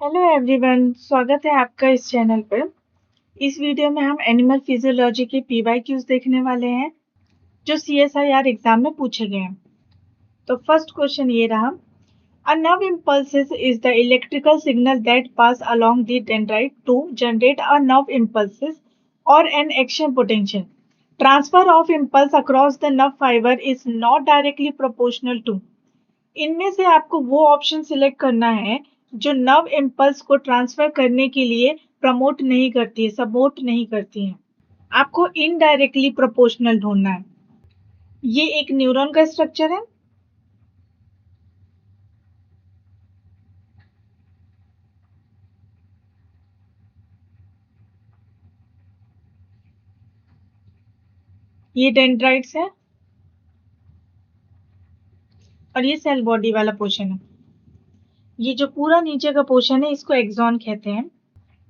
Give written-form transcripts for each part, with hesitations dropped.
Hello everyone, स्वागत है आपका इस चैनल पर। इस वीडियो में हम एनिमल फिजियोलॉजी के पीवाईक्यूज देखने वाले हैं जो सीएसआईआर एग्जाम में पूछे गए हैं। तो फर्स्ट क्वेश्चन ये रहा, a nerve impulses is the electrical signal that pass along the dendrite to generate a nerve impulses or an action potential. Transfer of impulse across the nerve fiber is not directly proportional to। इनमें से आपको वो option select करना है जो nerve impulse को transfer करने के लिए प्रमोट नहीं करती है, सपोर्ट नहीं करती है। आपको इनडायरेक्टली प्रोपोर्शनल ढूंढना है। ये एक न्यूरॉन का स्ट्रक्चर है। ये डेंड्राइट्स है और ये सेल बॉडी वाला पोर्शन है। ये जो पूरा नीचे का पोर्शन है इसको एक्सॉन कहते हैं।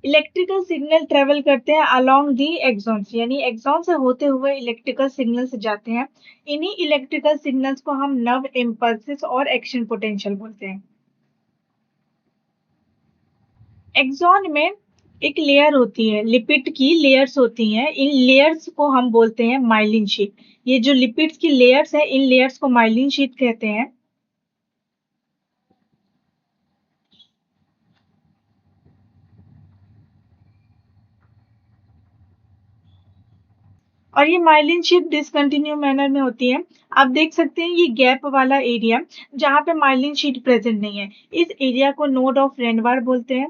इलेक्ट्रिकल सिग्नल ट्रेवल करते हैं अलोंग दी एक्सॉन्स, यानी एक्सॉन से होते हुए इलेक्ट्रिकल सिग्नल्स जाते हैं। इन्हीं इलेक्ट्रिकल सिग्नल्स को हम नर्व इम्पल्सेस और एक्शन पोटेंशियल बोलते हैं। एक्सॉन में एक लेयर होती है, लिपिड की लेयर्स होती हैं। इन लेयर्स को हम बोलते हैं माइलिन शीट। ये जो लिपिड्स की लेयर्स है, इन लेयर्स को माइलिन शीट कहते हैं। और ये माइलिन शीट डिसकंटिन्यू मैनर में होती है। आप देख सकते हैं ये गैप वाला एरिया जहां पे माइलिन शीट प्रेजेंट नहीं है, इस एरिया को नोड ऑफ रेनवार बोलते हैं।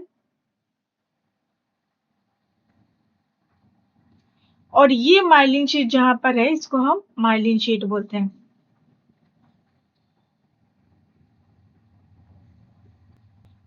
और ये माइलिन शीट जहां पर है इसको हम माइलिन शीट बोलते हैं।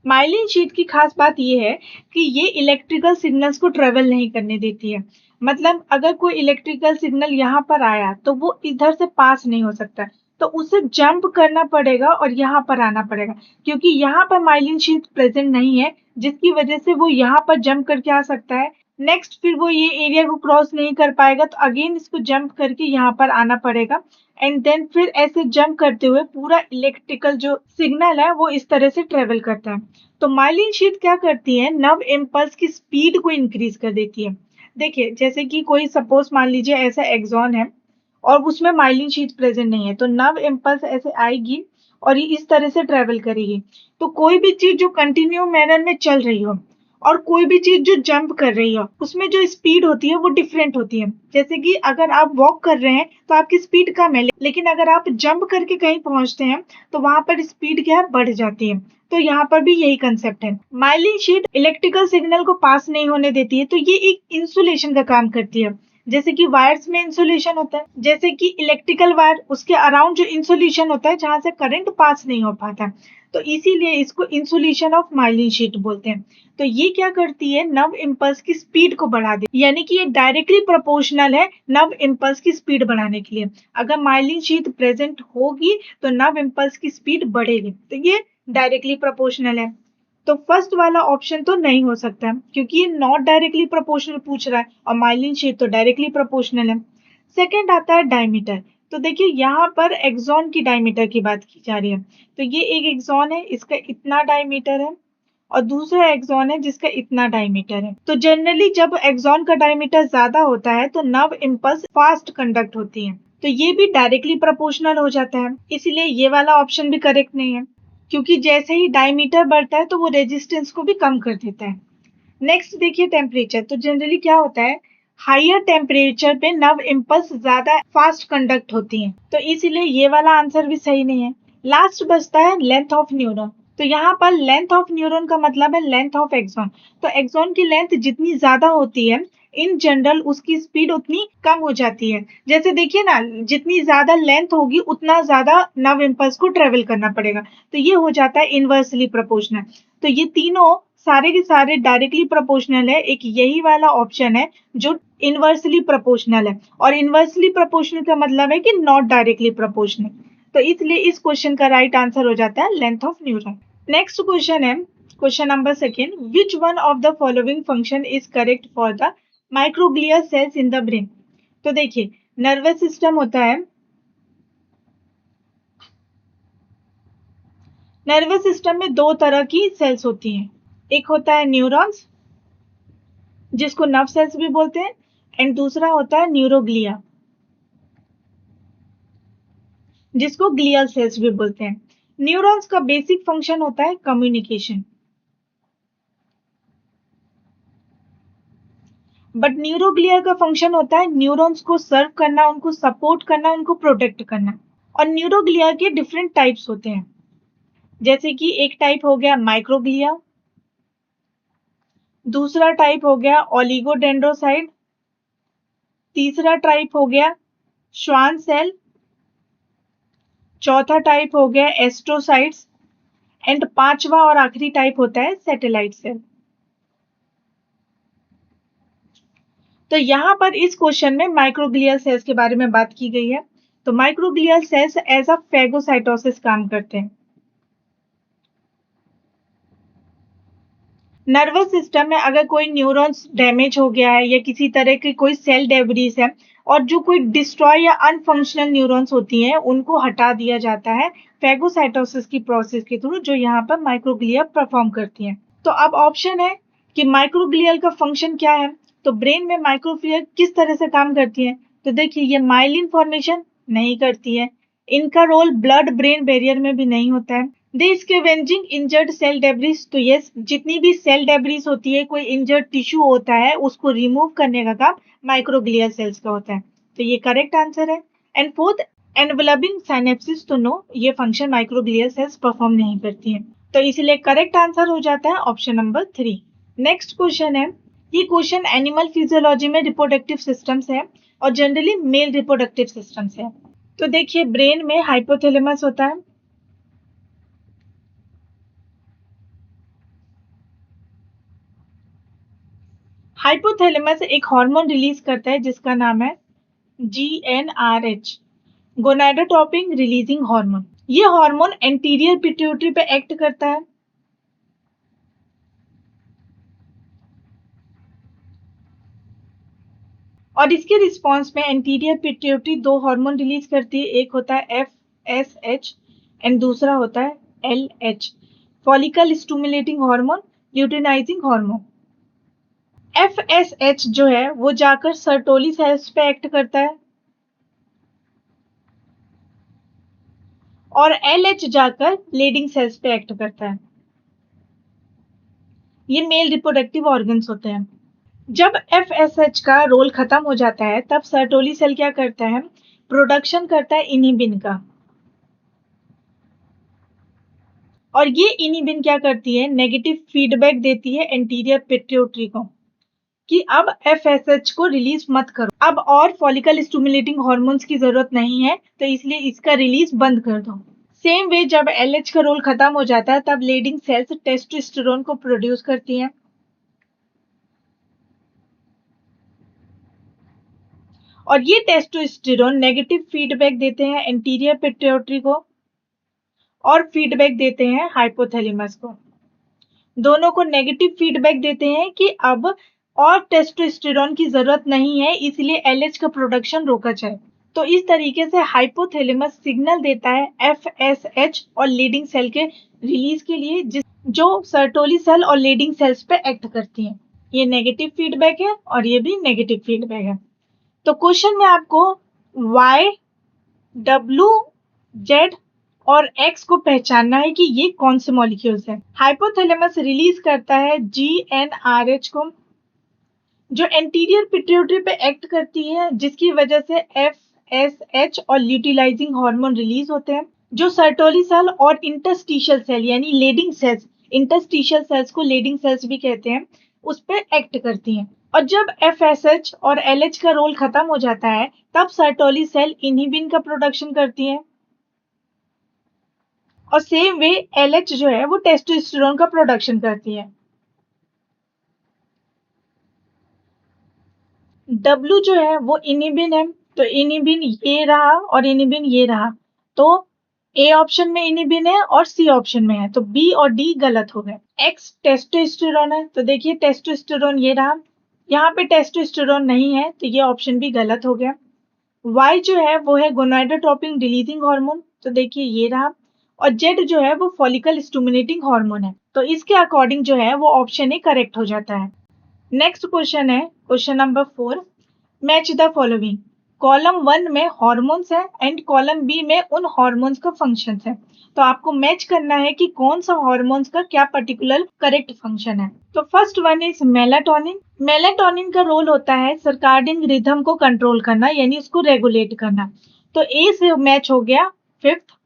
माइलिन शीट की खास बात यह है कि ये इलेक्ट्रिकल सिग्नल्स को ट्रेवल नहीं करने देती है। मतलब अगर कोई इलेक्ट्रिकल सिग्नल यहाँ पर आया तो वो इधर से पास नहीं हो सकता, तो उसे जंप करना पड़ेगा और यहाँ पर आना पड़ेगा, क्योंकि यहाँ पर माइलिन शीट प्रेजेंट नहीं है, जिसकी वजह से वो यहाँ पर जंप करके आ सकता है। नेक्स्ट फिर वो ये एरिया को क्रॉस नहीं कर पाएगा, तो अगेन इसको जंप करके यहाँ पर आना पड़ेगा। एंड देन फिर ऐसे जंप करते हुए पूरा इलेक्ट्रिकल जो सिग्नल है वो इस तरह से ट्रेवल करता है। तो माइलिन शीट क्या करती है, नर्व इम्पल्स की स्पीड को इंक्रीज कर देती है। देखिए जैसे कि कोई सपोज मान लीजिए ऐसा एक्सॉन है और उसमें माइलिन शीट प्रेजेंट नहीं है, तो नर्व इम्पल्स ऐसे आएगी और ये इस तरह से ट्रेवल करेगी। तो कोई भी चीज जो कंटिन्यू मैनर में चल रही हो और कोई भी चीज जो जंप कर रही हो, उसमें जो स्पीड होती है वो डिफरेंट होती है। जैसे कि अगर आप वॉक कर रहे हैं तो आपकी स्पीड कम है, लेकिन अगर आप जंप करके कहीं पहुंचते हैं तो वहां पर स्पीड क्या है, बढ़ जाती है। तो यहाँ पर भी यही कंसेप्ट है। माइलिन शीट इलेक्ट्रिकल सिग्नल को पास नहीं होने देती है, तो ये एक इंसुलेशन का काम करती है। जैसे कि वायर्स में इंसुलेशन होता है, जैसे कि इलेक्ट्रिकल वायर, उसके अराउंड जो इंसुलेशन होता है जहां से करंट पास नहीं हो पाता, तो इसीलिए इसको इंसुलेशन ऑफ माइलिन शीट बोलते हैं। तो ये क्या करती है, नर्व इम्पल्स की स्पीड को बढ़ा दे, यानी कि ये डायरेक्टली प्रोपोर्शनल है नर्व इम्पल्स की स्पीड बढ़ाने के लिए। अगर माइलिन शीट प्रेजेंट होगी तो नर्व इम्पल्स की स्पीड बढ़ेगी, तो ये डायरेक्टली प्रोपोर्शनल है। तो फर्स्ट वाला ऑप्शन तो नहीं हो सकता है, क्योंकि ये नॉट डायरेक्टली प्रोपोर्शनल पूछ रहा है और माइलिन शीट तो डायरेक्टली प्रोपोर्शनल है। सेकेंड आता है डायमीटर। तो देखिए यहाँ पर एक्सॉन की डायमीटर की बात की जा रही है। तो ये एक एक्सॉन है, इसका इतना डायमीटर है, और दूसरा एक्सॉन है जिसका इतना डायमीटर है। तो जनरली जब एक्सॉन का डायमीटर ज्यादा होता है तो नर्व इम्पल्स फास्ट कंडक्ट होती है, तो ये भी डायरेक्टली प्रोपोर्शनल हो जाता है। इसलिए ये वाला ऑप्शन भी करेक्ट नहीं है, क्योंकि जैसे ही डायमीटर बढ़ता है तो वो रेजिस्टेंस को भी कम कर देता है। नेक्स्ट देखिए टेम्परेचर। तो जनरली क्या होता है, हाइयर टेम्परेचर पे नर्व इम्पल्स ज्यादा फास्ट कंडक्ट होती हैं, तो इसीलिए ये वाला आंसर भी सही नहीं है। लास्ट बचता है लेंथ ऑफ न्यूरॉन। तो यहाँ पर लेंथ ऑफ न्यूरॉन का मतलब है लेंथ ऑफ एक्सॉन। तो एक्सॉन की लेंथ जितनी ज्यादा होती है, इन जनरल उसकी स्पीड उतनी कम हो जाती है। जैसे देखिए ना, जितनी ज्यादा लेंथ होगी उतना ज्यादा नर्व इम्पल्स को ट्रेवल करना पड़ेगा, तो ये हो जाता है इनवर्सली प्रोपोर्शनल। तो ये तीनों सारे के सारे डायरेक्टली प्रोपोर्शनल है। एक यही वाला ऑप्शन है जो इनवर्सली प्रोपोर्शनल है, और इनवर्सली प्रोपोर्शनल का मतलब है कि नॉट डायरेक्टली प्रोपोर्शनल। तो इसलिए इस क्वेश्चन का राइट आंसर हो जाता है length of neuron. Next question है, question number second, which one of the following function is correct for the microglial cells in the brain. तो देखिए नर्वस सिस्टम होता है, नर्वस सिस्टम में दो तरह की सेल्स होती हैं। एक होता है न्यूरॉन्स, जिसको नर्व सेल्स भी बोलते हैं, एंड दूसरा होता है न्यूरोग्लिया, जिसको ग्लियल सेल्स भी बोलते हैं। न्यूरॉन्स का बेसिक फंक्शन होता है कम्युनिकेशन, बट न्यूरोग्लिया का फंक्शन होता है न्यूरॉन्स को सर्व करना, उनको सपोर्ट करना, उनको प्रोटेक्ट करना। और न्यूरोग्लिया के डिफरेंट टाइप्स होते हैं, जैसे कि एक टाइप हो गया माइक्रोग्लिया, दूसरा टाइप हो गया ओलिगोडेंड्रोसाइट, तीसरा टाइप हो गया श्वान सेल, चौथा टाइप हो गया एस्ट्रोसाइट्स, एंड पांचवा और आखिरी टाइप होता है सैटेलाइट सेल। तो यहाँ पर इस क्वेश्चन में माइक्रोग्लियल सेल्स के बारे में बात की गई है। तो microglial cells as a phagocytosis काम करते हैं। नर्वस सिस्टम में अगर कोई न्यूरॉन्स डैमेज हो गया है या किसी तरह की कोई सेल डेब्रीज है और जो कोई डिस्ट्रॉय या अनफंक्शनल न्यूरॉन्स होती हैं उनको हटा दिया जाता है फेगोसाइटोसिस की प्रोसेस के थ्रू, जो यहाँ पर माइक्रोग्लिया परफॉर्म करती है। तो अब ऑप्शन है कि माइक्रोग्लियल का फंक्शन क्या है। तो ब्रेन में माइक्रोग्लिया किस तरह से काम करती है, तो देखिए ये माइलिन फॉर्मेशन नहीं करती है, इनका रोल ब्लड ब्रेन बैरियर में भी नहीं होता है। दे स्कैवेंजिंग इंजर्ड सेल डेब्रिस, तो ये जितनी भी सेल डेब्रिस होती है, कोई इंजर्ड टिश्यू होता है, उसको रिमूव करने का काम माइक्रोग्लियल सेल्स का होता है। तो ये करेक्ट आंसर है। एंड फोर्थ, एनवलपिंग साइनेप्सिस, तो नो, ये फंक्शन माइक्रोग्लियल सेल्स परफॉर्म नहीं करती है। तो इसलिए करेक्ट आंसर हो जाता है ऑप्शन नंबर 3। नेक्स्ट क्वेश्चन है, ये क्वेश्चन एनिमल फिजियोलॉजी में रिप्रोडक्टिव सिस्टम्स है और जनरली मेल रिप्रोडक्टिव सिस्टम्स है। तो देखिए ब्रेन में हाइपोथैलेमस होता है, हाइपोथैलेमस एक हार्मोन रिलीज करता है जिसका नाम है GnRH, गोनाडोट्रोपिन रिलीजिंग हार्मोन। ये हार्मोन एंटीरियर पिट्यूटरी पे एक्ट करता है और इसके रिस्पॉन्स में एंटीरियर पिट्यूटरी दो हार्मोन रिलीज करती है, एक होता है FSH एंड दूसरा होता है LH, follicle stimulating hormone, luteinizing hormone. FSH जो है वो जाकर सर्टोली सेल्स पे एक्ट करता है और LH जाकर लेडिंग सेल्स पे एक्ट करता है। ये मेल रिप्रोडक्टिव ऑर्गन्स होते हैं। जब FSH का रोल खत्म हो जाता है तब सर्टोली सेल क्या करता है, प्रोडक्शन करता है इनिबिन का, और ये इनिबिन क्या करती है, नेगेटिव फीडबैक देती है एंटीरियर पिट्यूटरी को कि अब FSH को रिलीज मत करो, अब और फॉलिकल स्टिमुलेटिंग हार्मोन्स की जरूरत नहीं है, तो इसलिए इसका रिलीज बंद कर दो। सेम वे जब LH का रोल खत्म हो जाता है तब लेडिंग सेल्स टेस्टोस्टेरोन को प्रोड्यूस करती हैं और ये टेस्टोस्टेरोन नेगेटिव फीडबैक देते हैं एंटीरियर पिट्यूटरी को और फीडबैक देते हैं हाइपोथैलेमस को। दोनों को नेगेटिव फीडबैक देते हैं कि अब और टेस्टोस्टेरोन की जरूरत नहीं है, इसलिए LH का प्रोडक्शन रोका जाए। तो इस तरीके से हाइपोथैलेमस सिग्नल देता है FSH और लीडिंग सेल के रिलीज के लिए, जो सर्टोली सेल और लीडिंग सेल्स पे एक्ट करती हैं। ये नेगेटिव फीडबैक है और ये भी नेगेटिव फीडबैक है। तो क्वेश्चन में आपको Y, W, Z और X को पहचानना है कि ये कौन से मॉलिक्यूल्स हैं। हाइपोथैलेमस रिलीज करता है GnRH को, जो एंटीरियर पिट्यूटरी पे एक्ट करती है, जिसकी वजह से FSH और ल्यूटिलाइजिंग हार्मोन रिलीज होते हैं, जो सर्टोली सेल और इंटरस्टिशियल सेल यानी लेडिंग सेल्स, इंटरस्टिशियल सेल्स को लेडिंग सेल्स भी कहते हैं, उस पे एक्ट करती हैं। और जब FSH और LH का रोल खत्म हो जाता है तब सर्टोली सेल इनहिबिन का प्रोडक्शन करती है और सेम वे LH जो है वो टेस्टोस्टेरोन का प्रोडक्शन करती है। W जो है वो इनिबिन है, तो इनिबिन ये रहा और इनिबिन ये रहा, तो A ऑप्शन में इनिबिन है और C ऑप्शन में है, तो B और D गलत हो गए। X टेस्टोस्टेरोन है, तो देखिए टेस्टोस्टेरोन ये रहा, यहाँ पे टेस्टोस्टेरोन नहीं है, तो ये ऑप्शन भी गलत हो गया। Y जो है वो है गोनाडोट्रोपिन रिलीजिंग हार्मोन, तो देखिए ये रहा, और Z जो है वो फॉलिकल स्टिमुलेटिंग हार्मोन है। तो इसके अकॉर्डिंग जो है वो ऑप्शन ए करेक्ट हो जाता है। नेक्स्ट क्वेश्चन है question number 4, match the following. Column 1 में हॉर्मोन्स है एंड कॉलम बी में उन हॉर्मोन्स का फंक्शंस है। तो आपको मैच करना है कि कौन सा हॉर्मोन्स का क्या पर्टिकुलर करेक्ट फंक्शन है। तो first one is melatonin. Melatonin का रोल होता है सर्काडियन रिदम को कंट्रोल करना, यानी उसको रेगुलेट करना। तो ए से मैच हो गया फिफ्थ।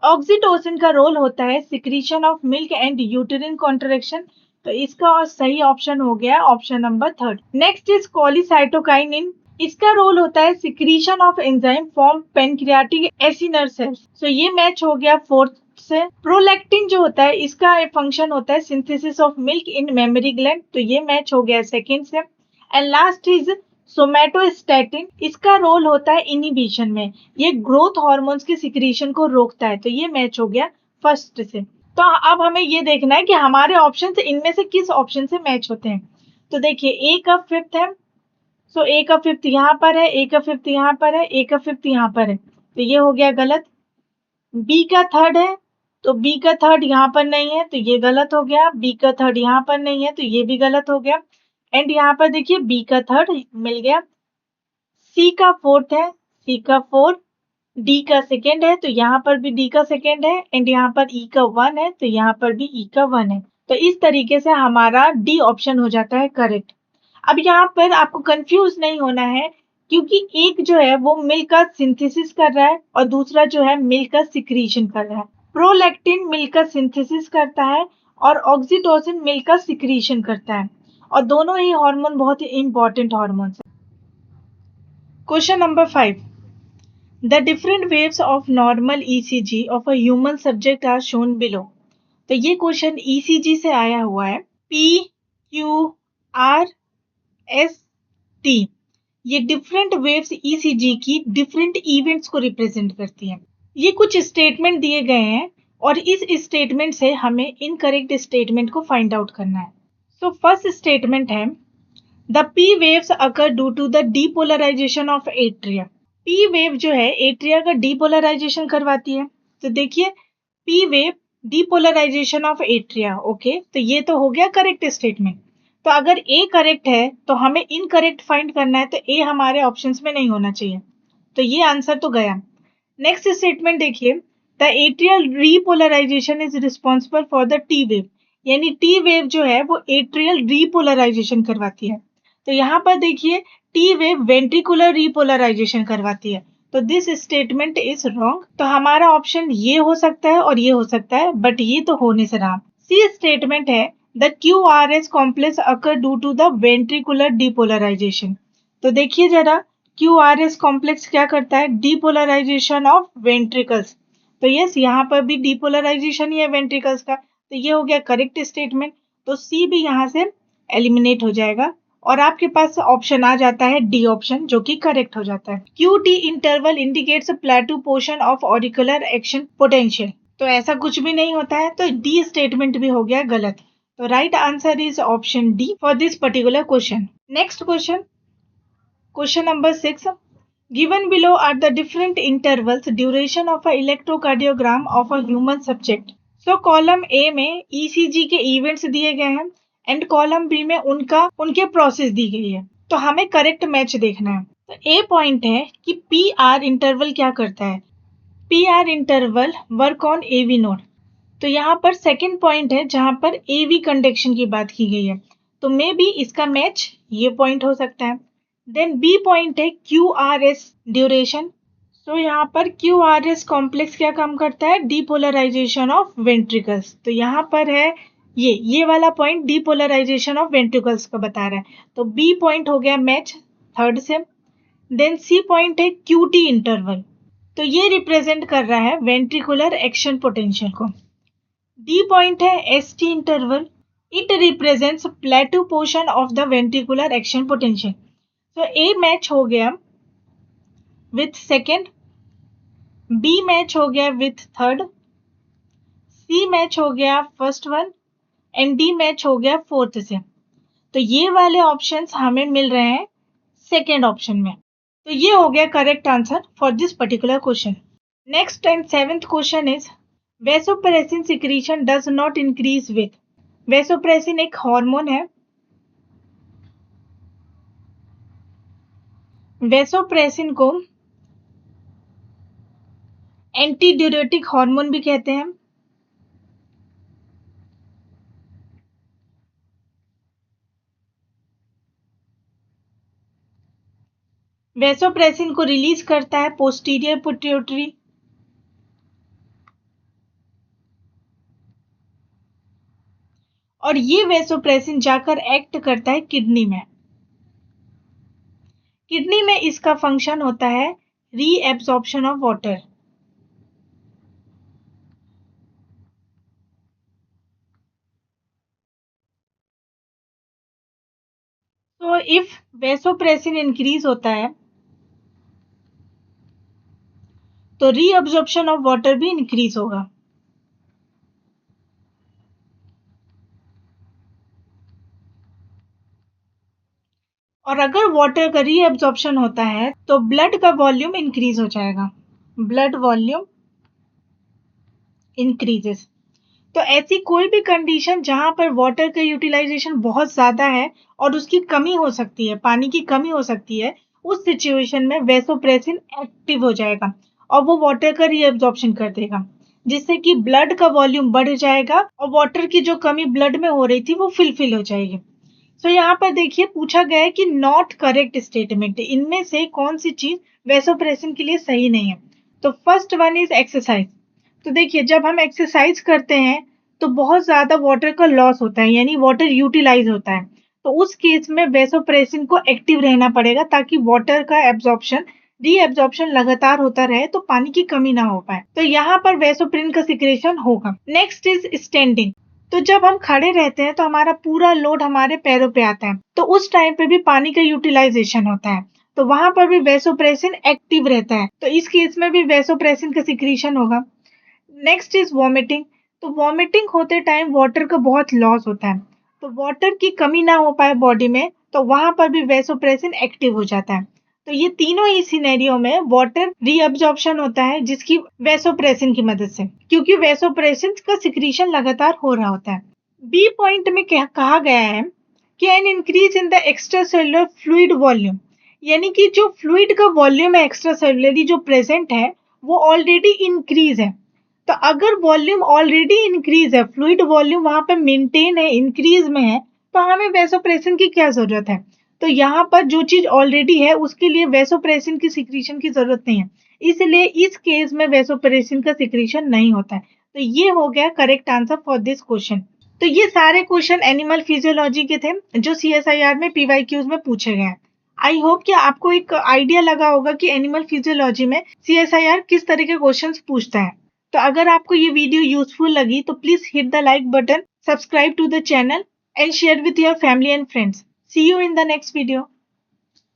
ऑक्सीटोसिन का रोल होता है secretion of milk and uterine contraction. तो इसका सही ऑप्शन हो गया option number 3। Next is cholecystokinin. इसका रोल होता है secretion of enzyme form pancreatic acinar cells. So ये मैच हो गया 4th से। प्रोलैक्टिन जो होता है इसका फंक्शन होता है synthesis of milk in memory gland. तो ये मैच हो गया 2nd से। And last is somatostatin. इसका रोल होता है इनिबिशन में, ये ग्रोथ हार्मोन्स के सिक्रीशन को रोकता है। तो ये मैच हो गया 1st से। तो अब हमें ये देखना है कि हमारे ऑप्शन से इनमें से किस ऑप्शन से मैच होते हैं। तो देखिए ए का 5th है, सो ए का 5th यहाँ पर है, ए का 5th यहाँ पर है, ए का 5th यहाँ पर है। तो ये हो गया गलत। बी का 3rd है, तो बी का 3rd यहाँ पर नहीं है, तो ये गलत हो गया। बी का 3rd यहाँ पर नहीं है, तो ये भी गलत हो गया। एंड यहाँ पर देखिए बी का 3rd मिल गया। सी का 4th है, सी का 4, डी का 2nd है, तो यहाँ पर भी डी का 2nd है। एंड यहाँ पर ई का 1 है, तो यहाँ पर भी ई का 1 है। तो इस तरीके से हमारा डी ऑप्शन हो जाता है करेक्ट। अब यहाँ पर आपको कंफ्यूज नहीं होना है, क्योंकि एक जो है वो मिल्क का सिंथेसिस कर रहा है और दूसरा जो है मिल्क का सिक्रीशन कर रहा है। प्रोलैक्टिन मिल्क का सिंथेसिस करता है और ऑक्सीटोसिन मिल्क का सिक्रीशन करता है, और दोनों ही हार्मोन बहुत ही इंपॉर्टेंट हार्मोन्स हैं। Question number 5, the different waves of normal ECG of a human subject are shown below. तो ये क्वेश्चन ईसीजी से आया हुआ है। P Q R S T, ये डिफरेंट वेव्स ईसीजी की डिफरेंट इवेंट्स को रिप्रेजेंट करती हैं। ये कुछ स्टेटमेंट दिए गए हैं और इस स्टेटमेंट से हमें इनकरेक्ट स्टेटमेंट को फाइंड आउट करना है। सो फर्स्ट स्टेटमेंट है the P waves occur due to the depolarisation of atria. P wave जो है एट्रिया का डीपोलराइजेशन करवाती है। तो देखिए P wave depolarisation of atria, okay, तो ये तो हो गया करेक्ट स्टेटमेंट। तो अगर ए करेक्ट है तो हमें इनकरेक्ट फाइंड करना है, तो ए हमारे ऑप्शंस में नहीं होना चाहिए। तो ये आंसर तो गया। नेक्स्ट स्टेटमेंट देखिए, the atrial repolarisation is responsible for the T wave, यानी टी वेव जो है वो एट्रियल रीपोलराइजेशन करवाती है। तो यहाँ पर देखिए टी वेव वेंट्रिकुलर रीपोलराइजेशन करवाती है। तो दिस स्टेटमेंट इज रॉन्ग। तो हमारा ऑप्शन ये हो सकता है और ये हो सकता है, बट ये तो होने से रहा। सी स्टेटमेंट है the QRS complex occur due to the ventricular depolarization। तो देखिए जरा QRS कॉम्प्लेक्स क्या करता है, डीपोलराइजेशन ऑफ वेंट्रिकल्स। तो यस यहाँ पर भी डीपोलराइजेशन ही है वेंट्रिकल्स का। तो ये हो गया करेक्ट स्टेटमेंट। तो सी भी यहाँ से एलिमिनेट हो जाएगा और आपके पास ऑप्शन आ जाता है डी ऑप्शन, जो कि करेक्ट हो जाता है। QT interval indicates प्लेटू portion of auricular action potential. तो ऐसा कुछ भी नहीं होता है, तो डी स्टेटमेंट भी हो गया गलत। तो right answer is option D for this particular question. Next question, question number 6, given below are the different intervals duration of a electrocardiogram of a human subject. So column A में ECG के events दिए गए हैं and column B में उनके process दी गई है। तो हमें करेक्ट मैच देखना है। तो ए पॉइंट है कि पी आर इंटरवल क्या करता है, P R interval work on AV node. तो यहाँ पर सेकेंड पॉइंट है जहां पर एवी कंडक्शन की बात की गई है, तो मे बी इसका मैच ये पॉइंट हो सकता है। देन बी पॉइंट है QRS ड्यूरेशन। तो यहाँ पर QRS कॉम्प्लेक्स क्या काम करता है, डीपोलराइजेशन ऑफ वेंट्रिकल्स। तो यहाँ पर है ये वाला पॉइंट डीपोलराइजेशन ऑफ वेंट्रिकल्स का बता रहा है। तो बी पॉइंट हो गया मैच 3rd से। देन सी पॉइंट है QT इंटरवल, तो ये रिप्रेजेंट कर रहा है वेंट्रिकुलर एक्शन पोटेंशियल को। डी पॉइंट है ST interval, it represents प्लेटू portion of the ventricular action potential. तो ए मैच हो गया विथ सेकेंड, बी मैच हो गया विथ 3rd, सी मैच हो गया first one and D match हो गया 4th से। तो ये वाले ऑप्शंस हमें मिल रहे हैं सेकेंड ऑप्शन में। तो ये हो गया correct answer for this particular question. Next and 7th question is vasopressin secretion does not increase with. Vasopressin एक हार्मोन है। वैसोप्रेसिन को एंटीड्यूरेटिक हार्मोन भी कहते हैं। वैसोप्रेसिन को रिलीज करता है पोस्टीरियर पिट्यूटरी। और ये वैसोप्रेसिन जाकर एक्ट करता है किडनी में। किडनी में इसका फंक्शन होता है रीएब्जॉर्प्शन ऑफ वाटर। तो इफ वैसोप्रेसिन इंक्रीज होता है तो रीअब्जॉर्प्शन ऑफ वाटर भी इंक्रीज होगा। और अगर वाटर का रीअब्जॉर्प्शन होता है तो ब्लड का वॉल्यूम इंक्रीज हो जाएगा। Blood volume increases. तो ऐसी कोई भी कंडीशन जहां पर वाटर का यूटिलाइजेशन बहुत ज्यादा है और उसकी कमी हो सकती है, पानी की कमी हो सकती है, उस सिचुएशन में वैसोप्रेसिन एक्टिव हो जाएगा और वो वाटर का रीअब्जॉर्प्शन कर देगा, जिससे कि ब्लड का वॉल्यूम बढ़ जाएगा और वाटर की जो कमी ब्लड में हो रही थी वो फिल हो जाएगी। सो यहाँ पर देखिए पूछा गया है कि नॉट करेक्ट स्टेटमेंट, इनमें से कौन सी चीज वैसोप्रेसिन के लिए सही नहीं है। तो फर्स्ट वन इज एक्सरसाइज। तो देखिए जब हम एक्सरसाइज करते हैं तो बहुत ज्यादा वाटर का लॉस होता है, यानी वाटर यूटिलाइज होता है। तो उस केस में वैसोप्रेसिन को एक्टिव रहना पड़ेगा ताकि वाटर का एब्जॉर्प्शन रीएब्जॉर्प्शन लगातार होता रहे तो पानी की कमी ना हो पाए। तो यहाँ पर वैसोप्रेसिन का सिक्रेशन होगा। Next is standing. तो जब हम खड़े रहते हैं तो हमारा पूरा लोड हमारे पैरों पे आता है, तो उस टाइम पे भी पानी का यूटिलाइजेशन होता है, तो वहां पर भी वैसोप्रेसिन एक्टिव रहता है, तो इस केस में भी वैसोप्रेसिन का सिक्रीशन होगा। Next is vomiting. तो वॉमिटिंग होते टाइम वाटर का बहुत लॉस होता है, तो वाटर की कमी ना हो पाए बॉडी में तो वहां पर भी वैसोप्रेसिन एक्टिव हो जाता है। तो ये तीनों ही सिनेरियो में वाटर रीअब्जॉर्प्शन होता है जिसकी वैसोप्रेसिन की मदद से, क्योंकि वैसोप्रेसिन का सिक्रीशन लगातार हो रहा होता है। बी पॉइंट में कहा गया है कि an increase in the extra cellular fluid volume, यानी कि जो फ्लूइड का वॉल्यूम है एक्स्ट्रा सेलुलरी जो प्रेजेंट है वो ऑलरेडी इंक्रीज है। तो अगर वॉल्यूम ऑलरेडी इंक्रीज है, फ्लूइड वॉल्यूम वहां पे मेंटेन है, इंक्रीज में है, तो हमें वैसोप्रेसिन की क्या जरूरत है। तो यहाँ पर जो चीज ऑलरेडी है उसके लिए वैसोप्रेसिन की सिक्रीशन की जरूरत नहीं है, इसलिए इस केस में वैसोप्रेसिन का सिक्रीशन नहीं होता है। तो ये हो गया correct answer for this question. तो ये सारे क्वेश्चन एनिमल फिजियोलॉजी के थे जो CSIR में PYQs में पूछे गए हैं। आई होप कि आपको एक आइडिया लगा होगा कि एनिमल फिजियोलॉजी में CSIR किस तरह के क्वेश्चंस पूछता है। तो अगर आपको ये वीडियो यूजफुल लगी तो please hit the like button, subscribe to the channel and share with your family and friends. See you in the next video.